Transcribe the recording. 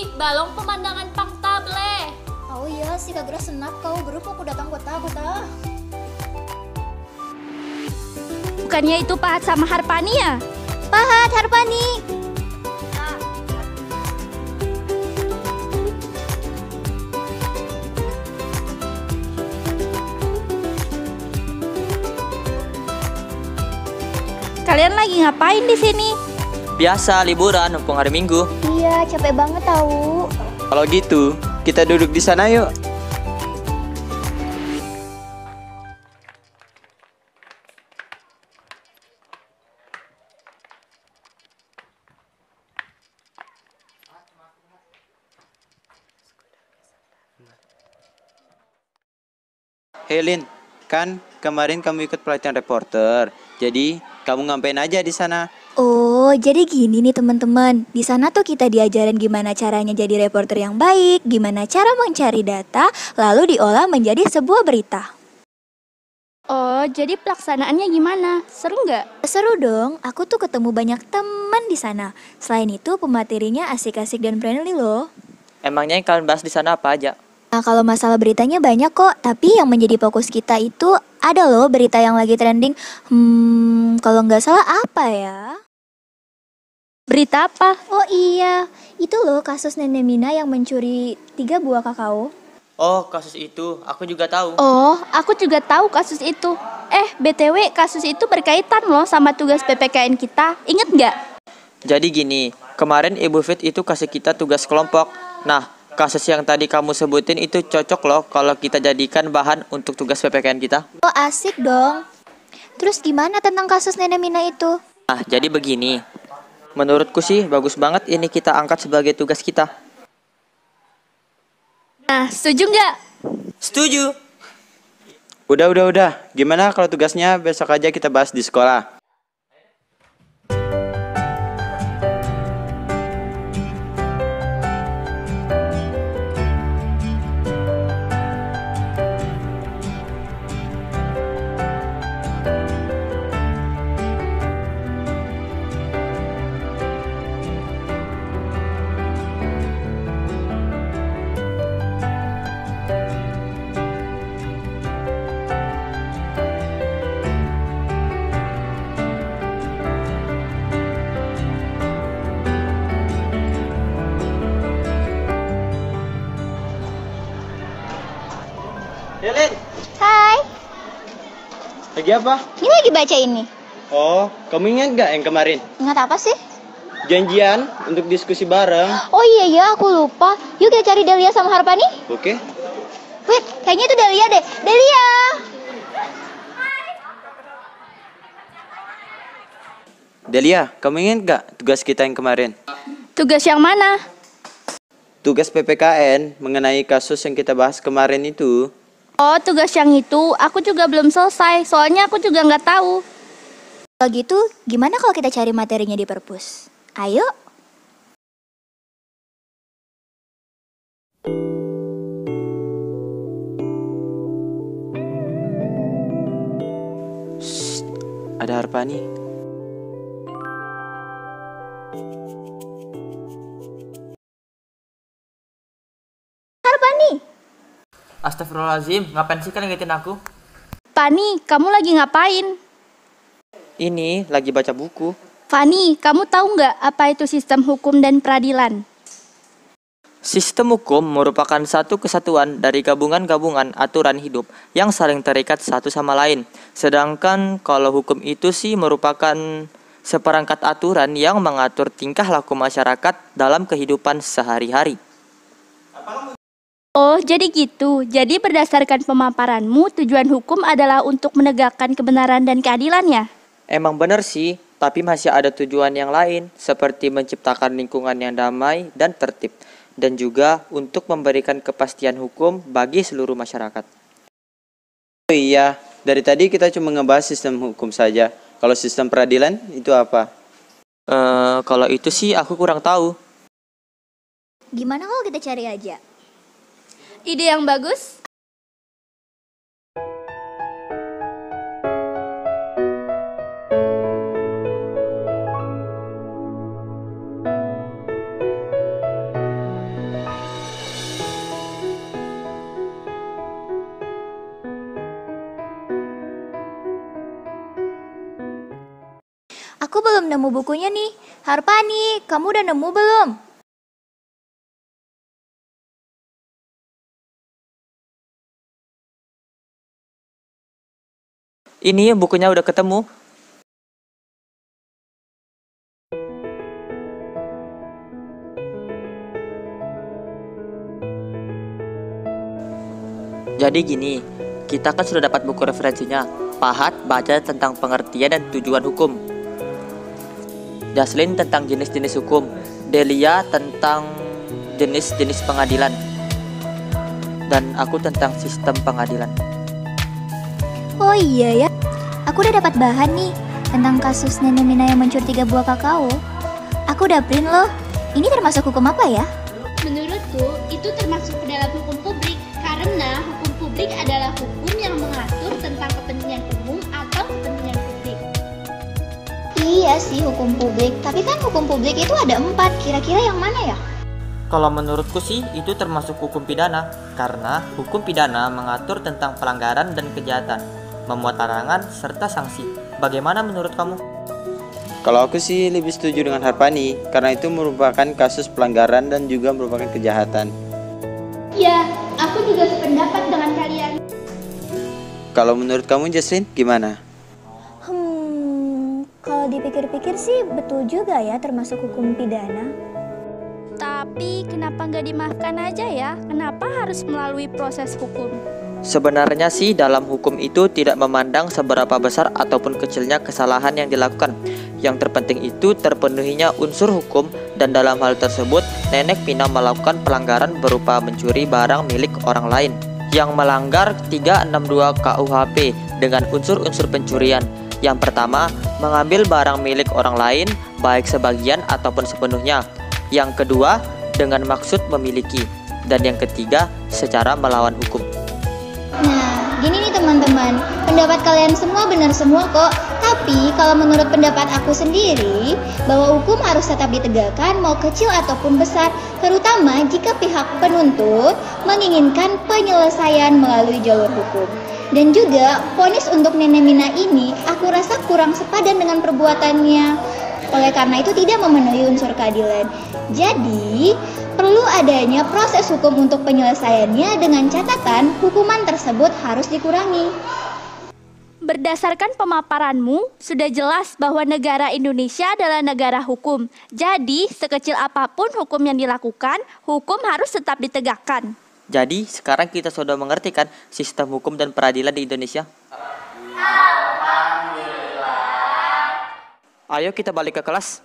Ih, balong pemandangan fakta, ble. Oh iya, si Kagera senap kau grup aku datang kota. Bukannya itu Pahat sama Harpani ya? Pahat, Harpani. Kalian lagi ngapain di sini? Biasa liburan, mumpung hari Minggu. Iya, capek banget tahu. Kalau gitu, kita duduk di sana yuk. Helin, kan kemarin kamu ikut pelatihan reporter. Jadi, kamu ngapain aja di sana? Oh, jadi gini nih teman-teman. Di sana tuh kita diajarin gimana caranya jadi reporter yang baik, gimana cara mencari data, lalu diolah menjadi sebuah berita. Oh, jadi pelaksanaannya gimana? Seru nggak? Seru dong, aku tuh ketemu banyak teman di sana. Selain itu, pematerinya asik-asik dan friendly loh. Emangnya yang kalian bahas di sana apa aja? Nah, kalau masalah beritanya banyak kok, tapi yang menjadi fokus kita itu ada loh berita yang lagi trending. Kalau nggak salah apa ya? Berita apa? Oh iya, itu loh kasus Nenek Mina yang mencuri 3 buah kakao. Oh, kasus itu. Aku juga tahu. Oh, aku juga tahu kasus itu. BTW, kasus itu berkaitan loh sama tugas PPKN kita. Ingat nggak? Jadi gini, kemarin Ibu Fit itu kasih kita tugas kelompok. Nah, kasus yang tadi kamu sebutin itu cocok loh kalau kita jadikan bahan untuk tugas PPKN kita. Oh asik dong. Terus gimana tentang kasus Nenek Mina itu? Nah, jadi begini. Menurutku sih bagus banget ini kita angkat sebagai tugas kita. Nah, setuju nggak? Setuju. Udah. Gimana kalau tugasnya besok aja kita bahas di sekolah? Helin, Hai, lagi apa? ini lagi baca ini. Oh, kamu ingat gak yang kemarin? Ingat apa sih? Janjian untuk diskusi bareng. Oh iya, aku lupa. Yuk kita cari Delia sama Harpani. Oke? Wait, kayaknya itu Delia deh. Delia! Delia, kamu ingat gak tugas kita yang kemarin? Tugas yang mana? Tugas PPKN mengenai kasus yang kita bahas kemarin itu. Oh, tugas yang itu aku juga belum selesai. Soalnya aku juga nggak tahu. Kalau gitu, gimana kalau kita cari materinya di perpus? Ayo. Shh, ada Harpani. Harpani! Astagfirullahaladzim, ngapain sih kalian ngeliatin aku? Fani, kamu lagi ngapain? Ini lagi baca buku. Fani, kamu tahu nggak apa itu sistem hukum dan peradilan? Sistem hukum merupakan satu kesatuan dari gabungan-gabungan aturan hidup yang saling terikat satu sama lain. Sedangkan kalau hukum itu sih merupakan seperangkat aturan yang mengatur tingkah laku masyarakat dalam kehidupan sehari-hari. Oh, jadi gitu. Jadi berdasarkan pemaparanmu, tujuan hukum adalah untuk menegakkan kebenaran dan keadilan ya? Emang benar sih, tapi masih ada tujuan yang lain, seperti menciptakan lingkungan yang damai dan tertib, dan juga untuk memberikan kepastian hukum bagi seluruh masyarakat. Oh iya, dari tadi kita cuma ngebahas sistem hukum saja. Kalau sistem peradilan itu apa? Kalau itu sih aku kurang tahu. Gimana kalau kita cari aja? Ide yang bagus. Aku belum nemu bukunya nih. Harpani, kamu udah nemu belum? Ini bukunya udah ketemu. Jadi gini, kita kan sudah dapat buku referensinya. Pahat baca tentang pengertian dan tujuan hukum. Jaslin tentang jenis-jenis hukum. Delia tentang jenis-jenis pengadilan. Dan aku tentang sistem pengadilan. Oh iya ya, aku udah dapat bahan nih tentang kasus Nenek Mina yang mencuri 3 buah kakao. Aku udah print loh. Ini termasuk hukum apa ya? Menurutku, itu termasuk ke dalam hukum publik karena hukum publik adalah hukum yang mengatur tentang kepentingan umum atau kepentingan publik. Iya sih hukum publik, tapi kan hukum publik itu ada 4, kira-kira yang mana ya? Kalau menurutku sih itu termasuk hukum pidana, karena hukum pidana mengatur tentang pelanggaran dan kejahatan, memuat larangan serta sanksi. Bagaimana menurut kamu? Kalau aku sih lebih setuju dengan Harpani, karena itu merupakan kasus pelanggaran dan juga merupakan kejahatan. Ya, aku juga sependapat dengan kalian. Kalau menurut kamu Jaslin, gimana? Kalau dipikir-pikir sih betul juga ya termasuk hukum pidana. Tapi kenapa nggak dimaafkan aja ya? Kenapa harus melalui proses hukum? Sebenarnya sih dalam hukum itu tidak memandang seberapa besar ataupun kecilnya kesalahan yang dilakukan. Yang terpenting itu terpenuhinya unsur hukum, dan dalam hal tersebut Nenek Mina melakukan pelanggaran berupa mencuri barang milik orang lain yang melanggar 362 KUHP dengan unsur-unsur pencurian. Yang pertama, mengambil barang milik orang lain baik sebagian ataupun sepenuhnya. Yang kedua, dengan maksud memiliki. Dan yang ketiga, secara melawan hukum. Nah, gini nih teman-teman, pendapat kalian semua benar semua kok. Tapi kalau menurut pendapat aku sendiri, bahwa hukum harus tetap ditegakkan mau kecil ataupun besar, terutama jika pihak penuntut menginginkan penyelesaian melalui jalur hukum. Dan juga, vonis untuk Nenek Mina ini aku rasa kurang sepadan dengan perbuatannya. Oleh karena itu tidak memenuhi unsur keadilan. Jadi, perlu adanya proses hukum untuk penyelesaiannya dengan catatan hukuman tersebut harus dikurangi. Berdasarkan pemaparanmu, sudah jelas bahwa negara Indonesia adalah negara hukum. Jadi, sekecil apapun hukum yang dilakukan, hukum harus tetap ditegakkan. Jadi sekarang kita sudah mengerti kan sistem hukum dan peradilan di Indonesia? Ayo kita balik ke kelas.